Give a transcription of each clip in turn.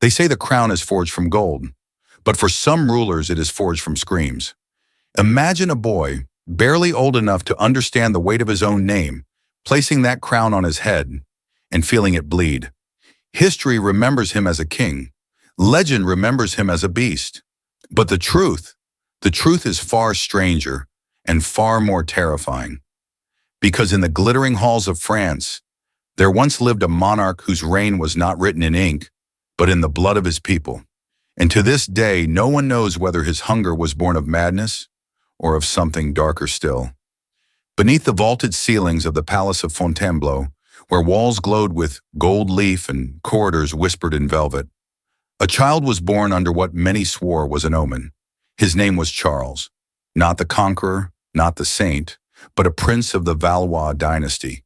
They say the crown is forged from gold, but for some rulers it is forged from screams. Imagine a boy, barely old enough to understand the weight of his own name, placing that crown on his head and feeling it bleed. History remembers him as a king. Legend remembers him as a beast. But the truth is far stranger and far more terrifying. Because in the glittering halls of France, there once lived a monarch whose reign was not written in ink, but in the blood of his people. And to this day, no one knows whether his hunger was born of madness or of something darker still. Beneath the vaulted ceilings of the Palace of Fontainebleau, where walls glowed with gold leaf and corridors whispered in velvet, a child was born under what many swore was an omen. His name was Charles, not the conqueror, not the saint, but a prince of the Valois dynasty.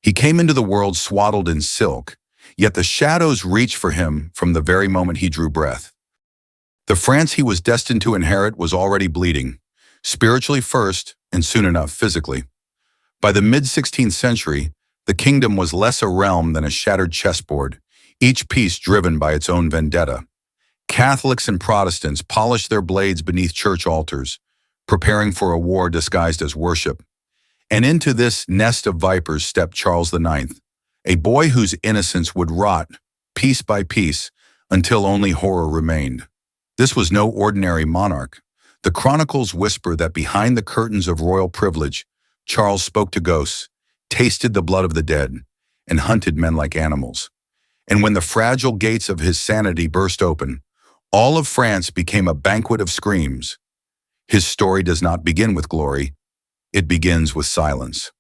He came into the world swaddled in silk, yet the shadows reached for him from the very moment he drew breath. The France he was destined to inherit was already bleeding, spiritually first and soon enough physically. By the mid-16th century, the kingdom was less a realm than a shattered chessboard, each piece driven by its own vendetta. Catholics and Protestants polished their blades beneath church altars, preparing for a war disguised as worship. And into this nest of vipers stepped Charles IX, a boy whose innocence would rot, piece by piece, until only horror remained. This was no ordinary monarch. The chronicles whisper that behind the curtains of royal privilege, Charles spoke to ghosts, tasted the blood of the dead, and hunted men like animals. And when the fragile gates of his sanity burst open, all of France became a banquet of screams. His story does not begin with glory. It begins with silence.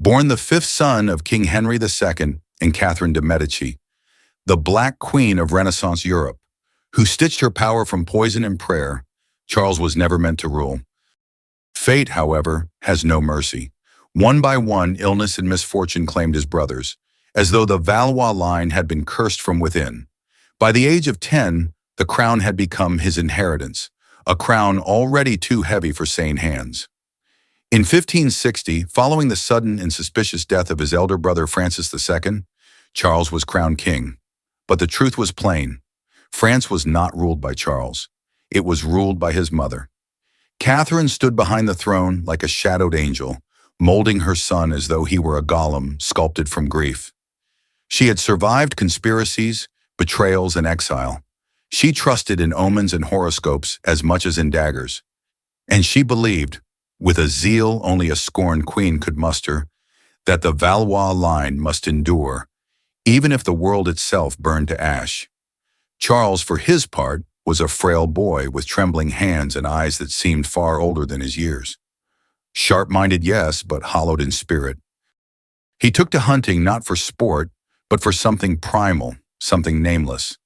Born the fifth son of King Henry II and Catherine de Medici, the Black Queen of Renaissance Europe, who stitched her power from poison and prayer, Charles was never meant to rule. Fate, however, has no mercy. One by one, illness and misfortune claimed his brothers, as though the Valois line had been cursed from within. By the age of 10, the crown had become his inheritance, a crown already too heavy for sane hands. In 1560, following the sudden and suspicious death of his elder brother Francis II, Charles was crowned king. But the truth was plain. France was not ruled by Charles. It was ruled by his mother. Catherine stood behind the throne like a shadowed angel, molding her son as though he were a golem sculpted from grief. She had survived conspiracies, betrayals, and exile. She trusted in omens and horoscopes as much as in daggers. And she believed, with a zeal only a scorned queen could muster, that the Valois line must endure, even if the world itself burned to ash. Charles, for his part, was a frail boy with trembling hands and eyes that seemed far older than his years. Sharp-minded, yes, but hollowed in spirit. He took to hunting not for sport, but for something primal, something nameless.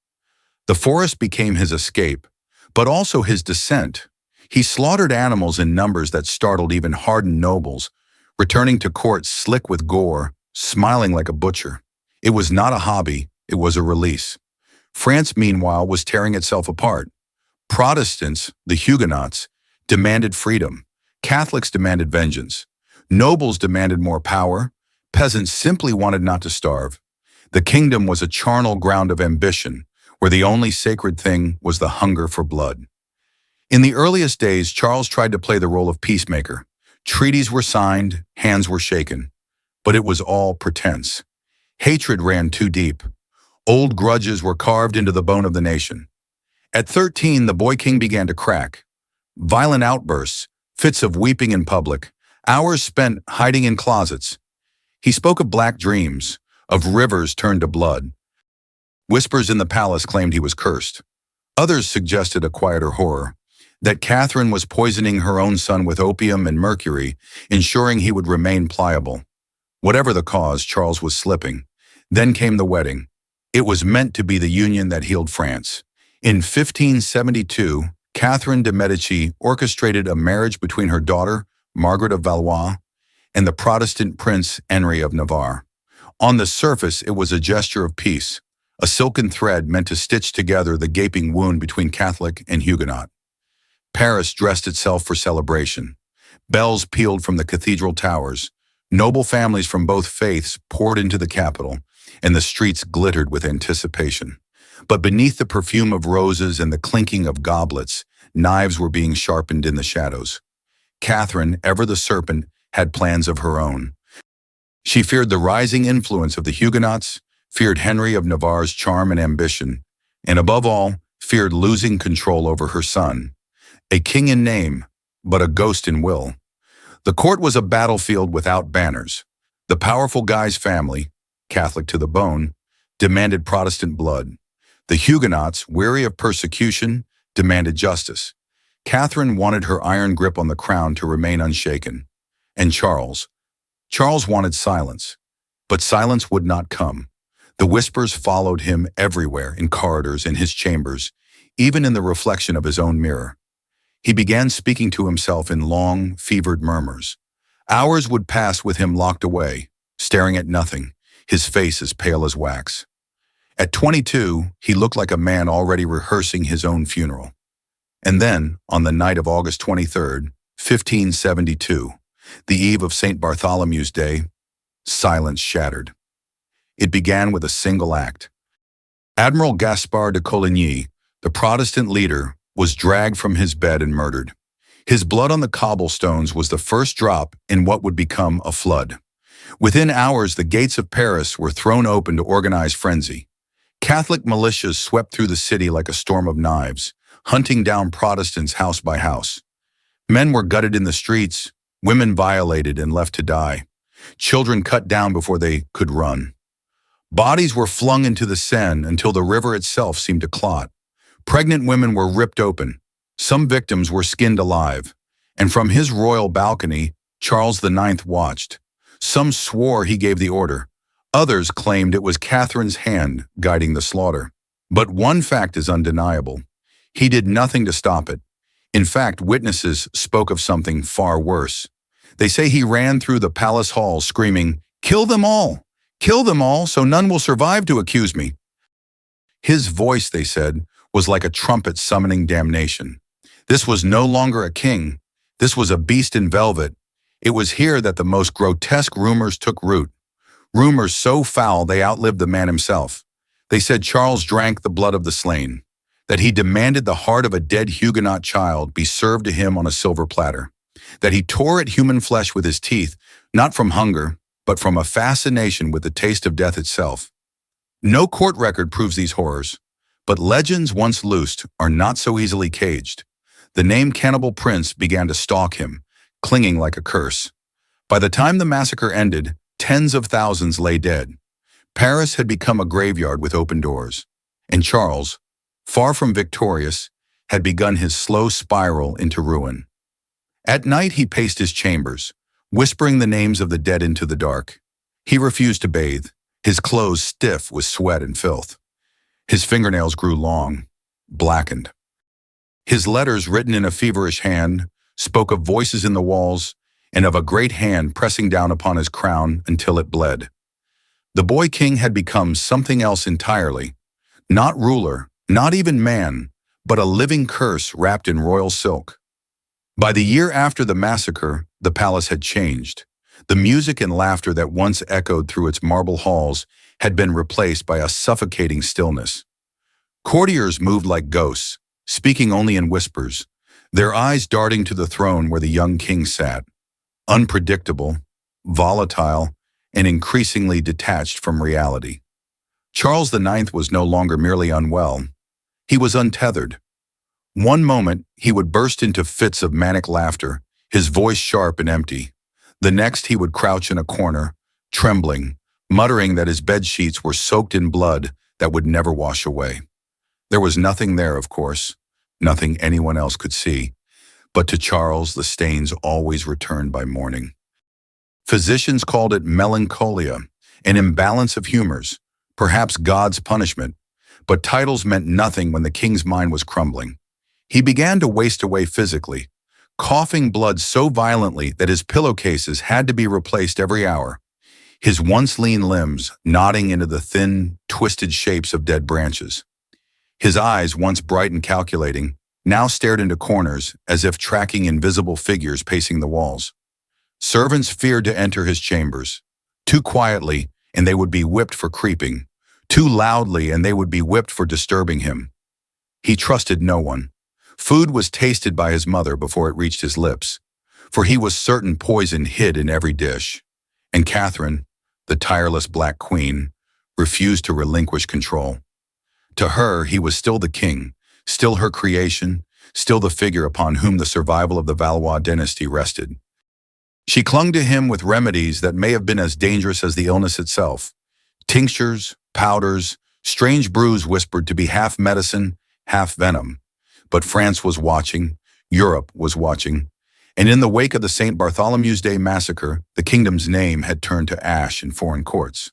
The forest became his escape, but also his descent. He slaughtered animals in numbers that startled even hardened nobles, returning to court slick with gore, smiling like a butcher. It was not a hobby, it was a release. France, meanwhile, was tearing itself apart. Protestants, the Huguenots, demanded freedom. Catholics demanded vengeance. Nobles demanded more power. Peasants simply wanted not to starve. The kingdom was a charnel ground of ambition, where the only sacred thing was the hunger for blood. In the earliest days, Charles tried to play the role of peacemaker. Treaties were signed, hands were shaken. But it was all pretense. Hatred ran too deep. Old grudges were carved into the bone of the nation. At 13, the boy king began to crack. Violent outbursts, fits of weeping in public, hours spent hiding in closets. He spoke of black dreams, of rivers turned to blood. Whispers in the palace claimed he was cursed. Others suggested a quieter horror, that Catherine was poisoning her own son with opium and mercury, ensuring he would remain pliable. Whatever the cause, Charles was slipping. Then came the wedding. It was meant to be the union that healed France. In 1572, Catherine de Medici orchestrated a marriage between her daughter, Margaret of Valois, and the Protestant prince Henry of Navarre. On the surface, it was a gesture of peace, a silken thread meant to stitch together the gaping wound between Catholic and Huguenot. Paris dressed itself for celebration. Bells pealed from the cathedral towers. Noble families from both faiths poured into the capital, and the streets glittered with anticipation. But beneath the perfume of roses and the clinking of goblets, knives were being sharpened in the shadows. Catherine, ever the serpent, had plans of her own. She feared the rising influence of the Huguenots, feared Henry of Navarre's charm and ambition, and above all, feared losing control over her son. A king in name, but a ghost in will. The court was a battlefield without banners. The powerful Guy's family, Catholic to the bone, demanded Protestant blood. The Huguenots, weary of persecution, demanded justice. Catherine wanted her iron grip on the crown to remain unshaken. And Charles wanted silence. But silence would not come. The whispers followed him everywhere, in corridors, in his chambers, even in the reflection of his own mirror. He began speaking to himself in long, fevered murmurs. Hours would pass with him locked away, staring at nothing, his face as pale as wax. At 22, he looked like a man already rehearsing his own funeral. And then, on the night of August 23rd, 1572, the eve of St. Bartholomew's Day, silence shattered. It began with a single act. Admiral Gaspard de Coligny, the Protestant leader, was dragged from his bed and murdered. His blood on the cobblestones was the first drop in what would become a flood. Within hours, the gates of Paris were thrown open to organize frenzy. Catholic militias swept through the city like a storm of knives, hunting down Protestants house by house. Men were gutted in the streets, women violated and left to die, children cut down before they could run. Bodies were flung into the Seine until the river itself seemed to clot. Pregnant women were ripped open. Some victims were skinned alive. And from his royal balcony, Charles IX watched. Some swore he gave the order. Others claimed it was Catherine's hand guiding the slaughter. But one fact is undeniable. He did nothing to stop it. In fact, witnesses spoke of something far worse. They say he ran through the palace halls screaming, "Kill them all! Kill them all, so none will survive to accuse me." His voice, they said, was like a trumpet summoning damnation. This was no longer a king. This was a beast in velvet. It was here that the most grotesque rumors took root. Rumors so foul they outlived the man himself. They said Charles drank the blood of the slain, that he demanded the heart of a dead Huguenot child be served to him on a silver platter, that he tore at human flesh with his teeth, not from hunger, but from a fascination with the taste of death itself. No court record proves these horrors, but legends once loosed are not so easily caged. The name Cannibal Prince began to stalk him, clinging like a curse. By the time the massacre ended, tens of thousands lay dead. Paris had become a graveyard with open doors, and Charles, far from victorious, had begun his slow spiral into ruin. At night he paced his chambers, whispering the names of the dead into the dark. He refused to bathe, his clothes stiff with sweat and filth. His fingernails grew long, blackened. His letters, written in a feverish hand, spoke of voices in the walls and of a great hand pressing down upon his crown until it bled. The boy king had become something else entirely, not ruler, not even man, but a living curse wrapped in royal silk. By the year after the massacre, the palace had changed. The music and laughter that once echoed through its marble halls had been replaced by a suffocating stillness. Courtiers moved like ghosts, speaking only in whispers, their eyes darting to the throne where the young king sat, unpredictable, volatile, and increasingly detached from reality. Charles IX was no longer merely unwell. He was untethered. One moment, he would burst into fits of manic laughter, his voice sharp and empty. The next, he would crouch in a corner, trembling, muttering that his bed sheets were soaked in blood that would never wash away. There was nothing there, of course, nothing anyone else could see, but to Charles the stains always returned by morning. Physicians called it melancholia, an imbalance of humors, perhaps God's punishment, but titles meant nothing when the king's mind was crumbling. He began to waste away physically, coughing blood so violently that his pillowcases had to be replaced every hour, his once lean limbs knotting into the thin, twisted shapes of dead branches. His eyes, once bright and calculating, now stared into corners as if tracking invisible figures pacing the walls. Servants feared to enter his chambers. Too quietly, and they would be whipped for creeping. too loudly and they would be whipped for disturbing him. He trusted no one. Food was tasted by his mother before it reached his lips, for he was certain poison hid in every dish. And Catherine, the tireless Black Queen, refused to relinquish control. To her, he was still the king, still her creation, still the figure upon whom the survival of the Valois dynasty rested. She clung to him with remedies that may have been as dangerous as the illness itself. Tinctures, powders, strange brews whispered to be half medicine, half venom. But France was watching, Europe was watching, and in the wake of the St. Bartholomew's Day massacre, the kingdom's name had turned to ash in foreign courts.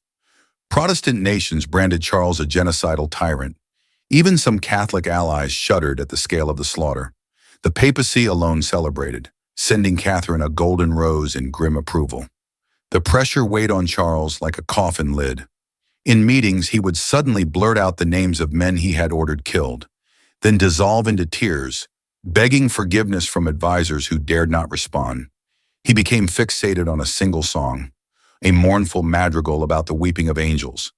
Protestant nations branded Charles a genocidal tyrant. Even some Catholic allies shuddered at the scale of the slaughter. The papacy alone celebrated, sending Catherine a golden rose in grim approval. The pressure weighed on Charles like a coffin lid. In meetings, he would suddenly blurt out the names of men he had ordered killed, then dissolve into tears, begging forgiveness from advisors who dared not respond. He became fixated on a single song, a mournful madrigal about the weeping of angels,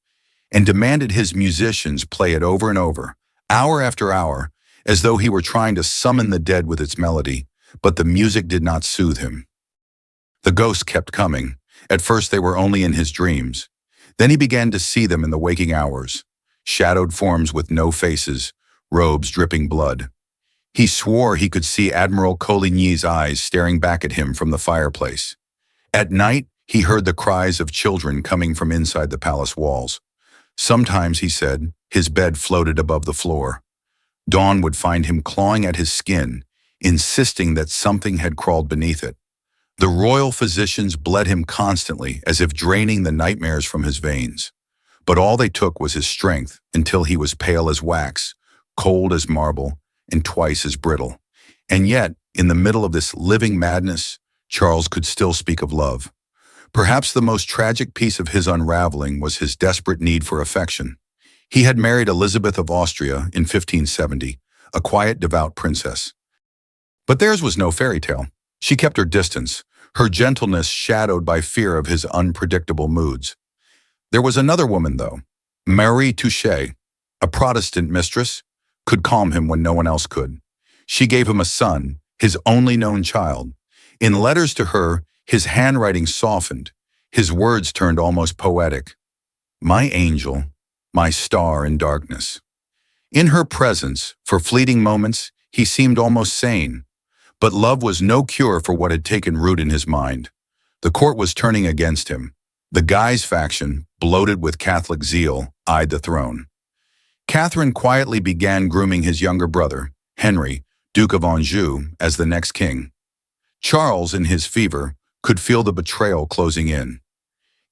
and demanded his musicians play it over and over, hour after hour, as though he were trying to summon the dead with its melody, but the music did not soothe him. The ghosts kept coming. At first they were only in his dreams. Then he began to see them in the waking hours, shadowed forms with no faces, robes dripping blood. He swore he could see Admiral Coligny's eyes staring back at him from the fireplace. At night, he heard the cries of children coming from inside the palace walls. Sometimes, he said, his bed floated above the floor. Dawn would find him clawing at his skin, insisting that something had crawled beneath it. The royal physicians bled him constantly, as if draining the nightmares from his veins. But all they took was his strength, until he was pale as wax, cold as marble, and twice as brittle. And yet, in the middle of this living madness, Charles could still speak of love. Perhaps the most tragic piece of his unraveling was his desperate need for affection. He had married Elizabeth of Austria in 1570, a quiet, devout princess. But theirs was no fairy tale. She kept her distance, her gentleness shadowed by fear of his unpredictable moods. There was another woman, though, Marie Touchet, a Protestant mistress, could calm him when no one else could. She gave him a son, his only known child. In letters to her, his handwriting softened, his words turned almost poetic. My angel, my star in darkness. In her presence, for fleeting moments, he seemed almost sane. But love was no cure for what had taken root in his mind. The court was turning against him. The Guise faction, bloated with Catholic zeal, eyed the throne. Catherine quietly began grooming his younger brother, Henry, Duke of Anjou, as the next king. Charles, in his fever, could feel the betrayal closing in.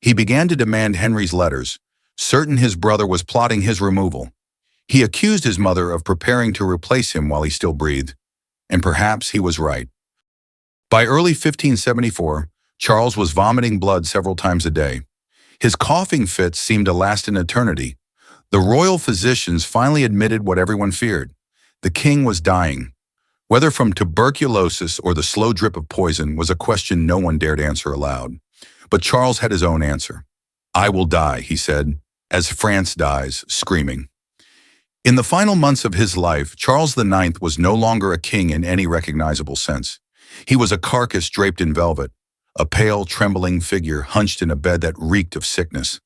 He began to demand Henry's letters, certain his brother was plotting his removal. He accused his mother of preparing to replace him while he still breathed, and perhaps he was right. By early 1574, Charles was vomiting blood several times a day. His coughing fits seemed to last an eternity. The royal physicians finally admitted what everyone feared. The king was dying. Whether from tuberculosis or the slow drip of poison was a question no one dared answer aloud. But Charles had his own answer. I will die, he said, as France dies, screaming. In the final months of his life, Charles IX was no longer a king in any recognizable sense. He was a carcass draped in velvet, a pale, trembling figure hunched in a bed that reeked of sickness.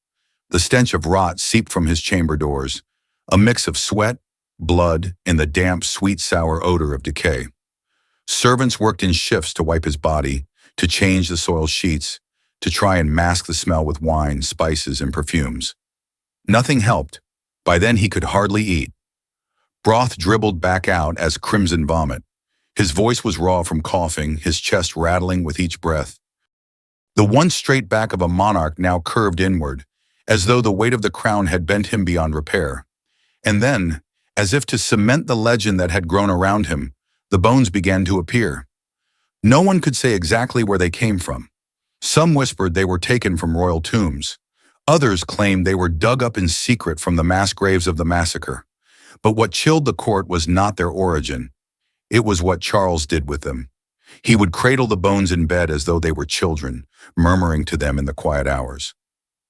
The stench of rot seeped from his chamber doors, a mix of sweat, blood, and the damp, sweet-sour odor of decay. Servants worked in shifts to wipe his body, to change the soiled sheets, to try and mask the smell with wine, spices, and perfumes. Nothing helped. By then he could hardly eat. Broth dribbled back out as crimson vomit. His voice was raw from coughing, his chest rattling with each breath. The once straight back of a monarch now curved inward, as though the weight of the crown had bent him beyond repair. And then, as if to cement the legend that had grown around him, the bones began to appear. No one could say exactly where they came from. Some whispered they were taken from royal tombs. Others claimed they were dug up in secret from the mass graves of the massacre. But what chilled the court was not their origin. It was what Charles did with them. He would cradle the bones in bed as though they were children, murmuring to them in the quiet hours.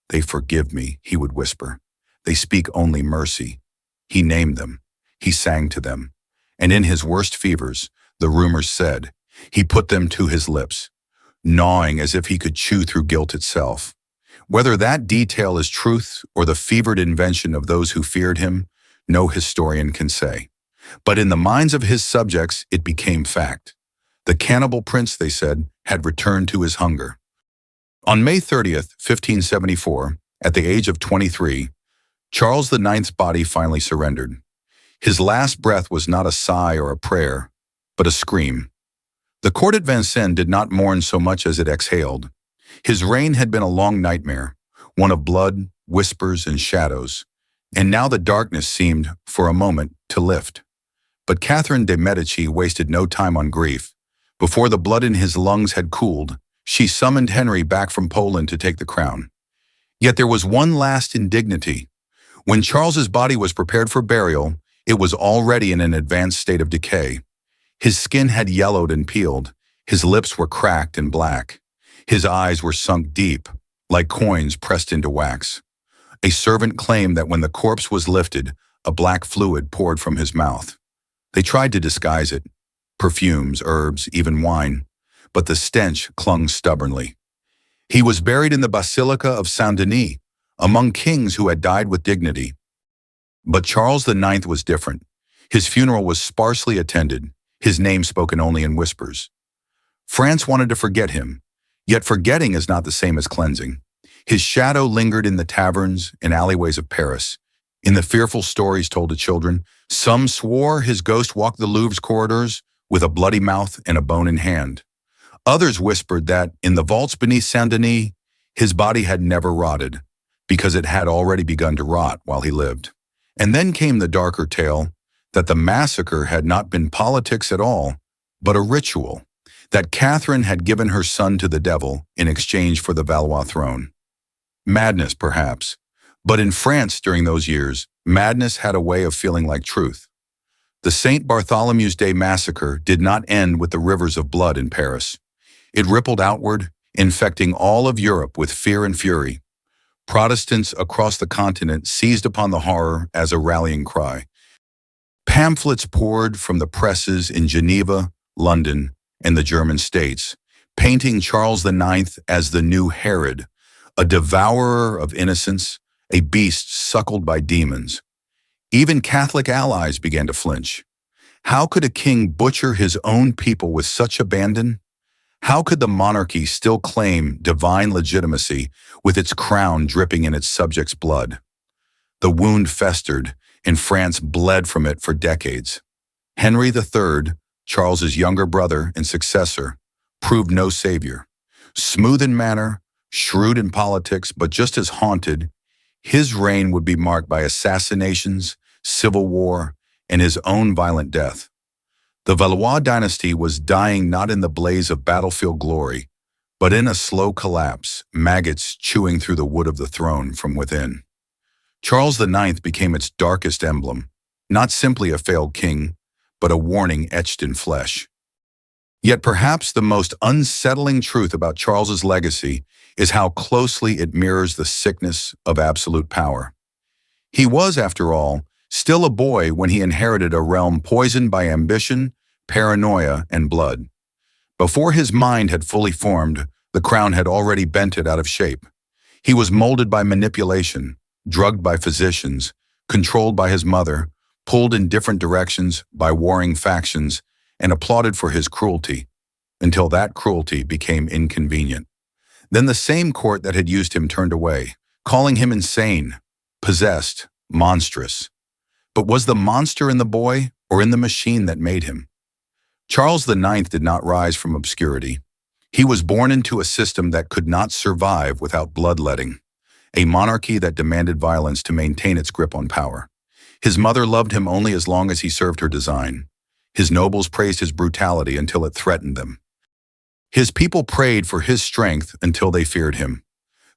They forgive me, he would whisper. They speak only mercy. He named them. He sang to them. And in his worst fevers, the rumors said, he put them to his lips, gnawing as if he could chew through guilt itself. Whether that detail is truth or the fevered invention of those who feared him, no historian can say. But in the minds of his subjects, it became fact. The Cannibal Prince, they said, had returned to his hunger. On May 30th, 1574, at the age of 23, Charles IX's body finally surrendered. His last breath was not a sigh or a prayer, but a scream. The court at Vincennes did not mourn so much as it exhaled. His reign had been a long nightmare, one of blood, whispers, and shadows, and now the darkness seemed, for a moment, to lift. But Catherine de' Medici wasted no time on grief. Before the blood in his lungs had cooled, she summoned Henry back from Poland to take the crown. Yet there was one last indignity. When Charles's body was prepared for burial, it was already in an advanced state of decay. His skin had yellowed and peeled, his lips were cracked and black. His eyes were sunk deep, like coins pressed into wax. A servant claimed that when the corpse was lifted, a black fluid poured from his mouth. They tried to disguise it, perfumes, herbs, even wine, but the stench clung stubbornly. He was buried in the Basilica of Saint-Denis, among kings who had died with dignity. But Charles IX was different. His funeral was sparsely attended, his name spoken only in whispers. France wanted to forget him, yet forgetting is not the same as cleansing. His shadow lingered in the taverns and alleyways of Paris. In the fearful stories told to children, some swore his ghost walked the Louvre's corridors with a bloody mouth and a bone in hand. Others whispered that, in the vaults beneath Saint-Denis, his body had never rotted, because it had already begun to rot while he lived. And then came the darker tale that the massacre had not been politics at all, but a ritual, that Catherine had given her son to the devil in exchange for the Valois throne. Madness, perhaps, but in France during those years, madness had a way of feeling like truth. The St. Bartholomew's Day massacre did not end with the rivers of blood in Paris. It rippled outward, infecting all of Europe with fear and fury. Protestants across the continent seized upon the horror as a rallying cry. Pamphlets poured from the presses in Geneva, London, and the German states, painting Charles IX as the new Herod, a devourer of innocence, a beast suckled by demons. Even Catholic allies began to flinch. How could a king butcher his own people with such abandon? How could the monarchy still claim divine legitimacy with its crown dripping in its subjects' blood? The wound festered, and France bled from it for decades. Henry III, Charles's younger brother and successor, proved no savior. Smooth in manner, shrewd in politics, but just as haunted, his reign would be marked by assassinations, civil war, and his own violent death. The Valois dynasty was dying not in the blaze of battlefield glory, but in a slow collapse, maggots chewing through the wood of the throne from within. Charles IX became its darkest emblem, not simply a failed king, but a warning etched in flesh. Yet perhaps the most unsettling truth about Charles's legacy is how closely it mirrors the sickness of absolute power. He was, after all, still a boy when he inherited a realm poisoned by ambition, paranoia, and blood. Before his mind had fully formed, the crown had already bent it out of shape. He was molded by manipulation, drugged by physicians, controlled by his mother, pulled in different directions by warring factions, and applauded for his cruelty, until that cruelty became inconvenient. Then the same court that had used him turned away, calling him insane, possessed, monstrous. But was the monster in the boy or in the machine that made him? Charles IX did not rise from obscurity. He was born into a system that could not survive without bloodletting, a monarchy that demanded violence to maintain its grip on power. His mother loved him only as long as he served her design. His nobles praised his brutality until it threatened them. His people prayed for his strength until they feared him.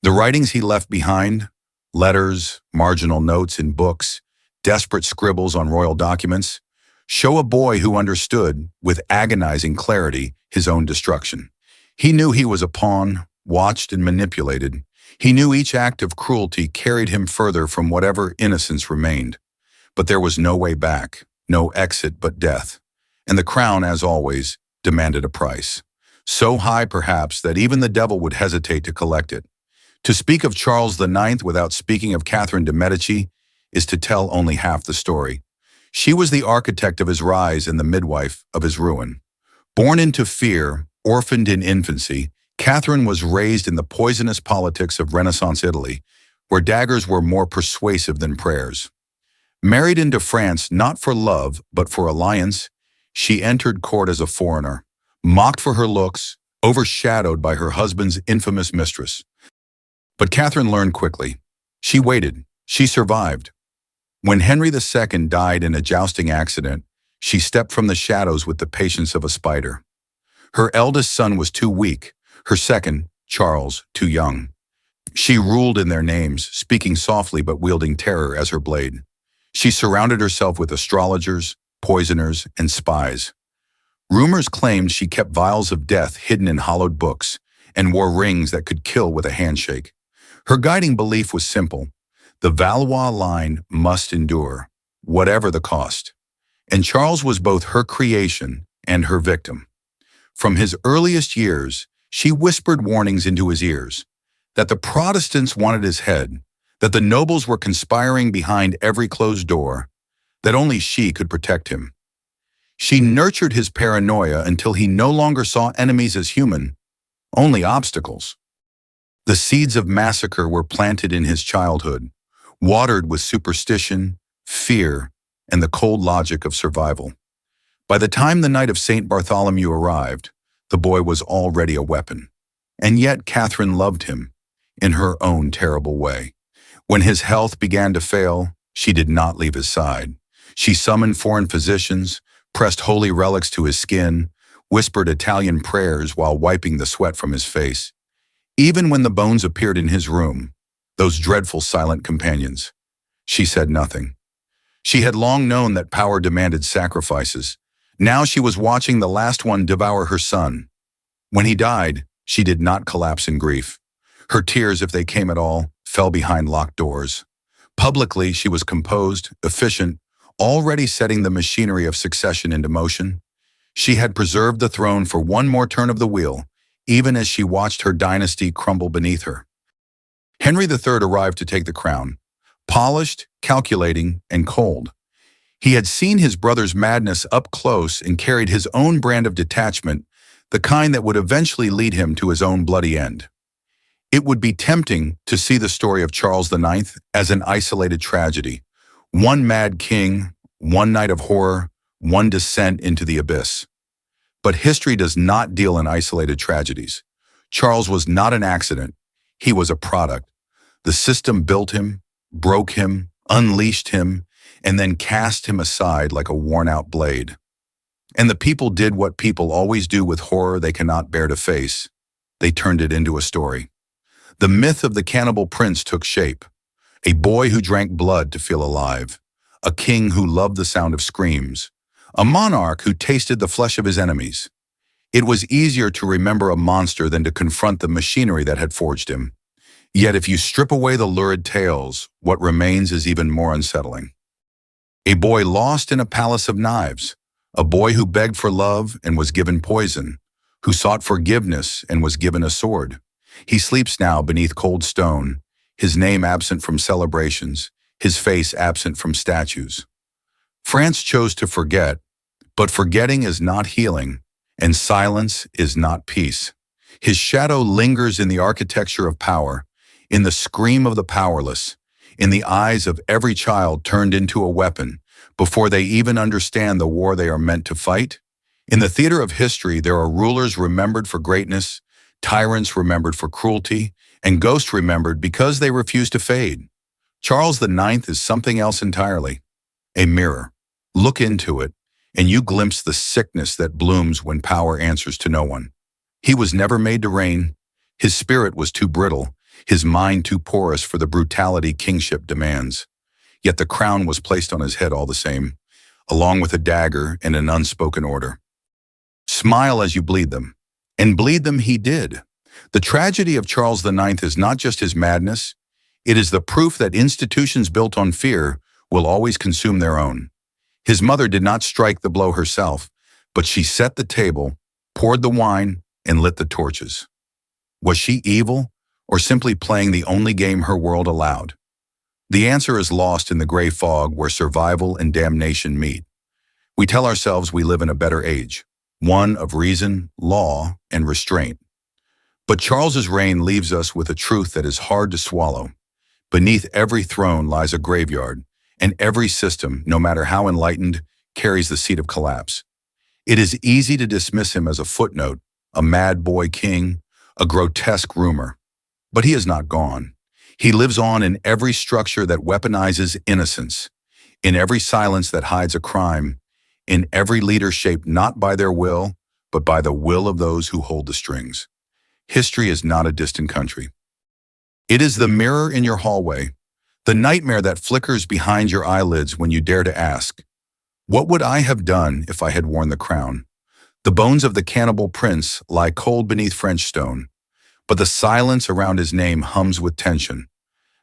The writings he left behind, letters, marginal notes in books, desperate scribbles on royal documents, show a boy who understood, with agonizing clarity, his own destruction. He knew he was a pawn, watched and manipulated. He knew each act of cruelty carried him further from whatever innocence remained. But there was no way back, no exit but death. And the crown, as always, demanded a price. So high, perhaps, that even the devil would hesitate to collect it. To speak of Charles IX without speaking of Catherine de' Medici is to tell only half the story. She was the architect of his rise and the midwife of his ruin. Born into fear, orphaned in infancy, Catherine was raised in the poisonous politics of Renaissance Italy, where daggers were more persuasive than prayers. Married into France not for love, but for alliance, she entered court as a foreigner, mocked for her looks, overshadowed by her husband's infamous mistress. But Catherine learned quickly. She waited. She survived. When Henry II died in a jousting accident, she stepped from the shadows with the patience of a spider. Her eldest son was too weak, her second, Charles, too young. She ruled in their names, speaking softly but wielding terror as her blade. She surrounded herself with astrologers, poisoners, and spies. Rumors claimed she kept vials of death hidden in hollowed books and wore rings that could kill with a handshake. Her guiding belief was simple. The Valois line must endure, whatever the cost. And Charles was both her creation and her victim. From his earliest years, she whispered warnings into his ears, that the Protestants wanted his head, that the nobles were conspiring behind every closed door, that only she could protect him. She nurtured his paranoia until he no longer saw enemies as human, only obstacles. The seeds of massacre were planted in his childhood, watered with superstition, fear, and the cold logic of survival. By the time the night of St. Bartholomew arrived, the boy was already a weapon. And yet Catherine loved him, in her own terrible way. When his health began to fail, she did not leave his side. She summoned foreign physicians, pressed holy relics to his skin, whispered Italian prayers while wiping the sweat from his face. Even when the bones appeared in his room, those dreadful silent companions, she said nothing. She had long known that power demanded sacrifices. Now she was watching the last one devour her son. When he died, she did not collapse in grief. Her tears, if they came at all, fell behind locked doors. Publicly, she was composed, efficient, already setting the machinery of succession into motion. She had preserved the throne for one more turn of the wheel, even as she watched her dynasty crumble beneath her. Henry III arrived to take the crown, polished, calculating, and cold. He had seen his brother's madness up close and carried his own brand of detachment, the kind that would eventually lead him to his own bloody end. It would be tempting to see the story of Charles IX as an isolated tragedy. One mad king, one night of horror, one descent into the abyss. But history does not deal in isolated tragedies. Charles was not an accident. He was a product. The system built him, broke him, unleashed him, and then cast him aside like a worn-out blade. And the people did what people always do with horror they cannot bear to face. They turned it into a story. The myth of the Cannibal Prince took shape. A boy who drank blood to feel alive. A king who loved the sound of screams. A monarch who tasted the flesh of his enemies. It was easier to remember a monster than to confront the machinery that had forged him. Yet if you strip away the lurid tales, what remains is even more unsettling. A boy lost in a palace of knives. A boy who begged for love and was given poison. Who sought forgiveness and was given a sword. He sleeps now beneath cold stone, his name absent from celebrations, his face absent from statues. France chose to forget, but forgetting is not healing, and silence is not peace. His shadow lingers in the architecture of power, in the scream of the powerless, in the eyes of every child turned into a weapon before they even understand the war they are meant to fight. In the theater of history, there are rulers remembered for greatness, tyrants remembered for cruelty, and ghosts remembered because they refuse to fade. Charles IX is something else entirely. A mirror. Look into it, and you glimpse the sickness that blooms when power answers to no one. He was never made to reign. His spirit was too brittle, his mind too porous for the brutality kingship demands. Yet the crown was placed on his head all the same, along with a dagger and an unspoken order. Smile as you bleed them. And bleed them he did. The tragedy of Charles IX is not just his madness, it is the proof that institutions built on fear will always consume their own. His mother did not strike the blow herself, but she set the table, poured the wine, and lit the torches. Was she evil, or simply playing the only game her world allowed? The answer is lost in the gray fog where survival and damnation meet. We tell ourselves we live in a better age, one of reason, law, and restraint. But Charles's reign leaves us with a truth that is hard to swallow. Beneath every throne lies a graveyard, and every system, no matter how enlightened, carries the seed of collapse. It is easy to dismiss him as a footnote, a mad boy king, a grotesque rumor. But he is not gone. He lives on in every structure that weaponizes innocence, in every silence that hides a crime, in every leader shaped not by their will, but by the will of those who hold the strings. History is not a distant country. It is the mirror in your hallway, the nightmare that flickers behind your eyelids when you dare to ask, what would I have done if I had worn the crown? The bones of the Cannibal Prince lie cold beneath French stone, but the silence around his name hums with tension,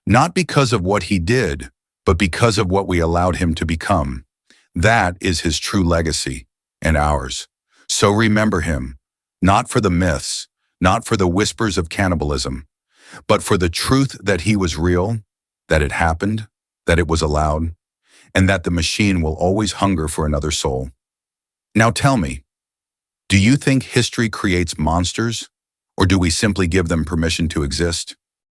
not because of what he did, but because of what we allowed him to become. That is his true legacy, and ours. So remember him, not for the myths, not for the whispers of cannibalism, but for the truth that he was real, that it happened, that it was allowed, and that the machine will always hunger for another soul. Now tell me, do you think history creates monsters, or do we simply give them permission to exist?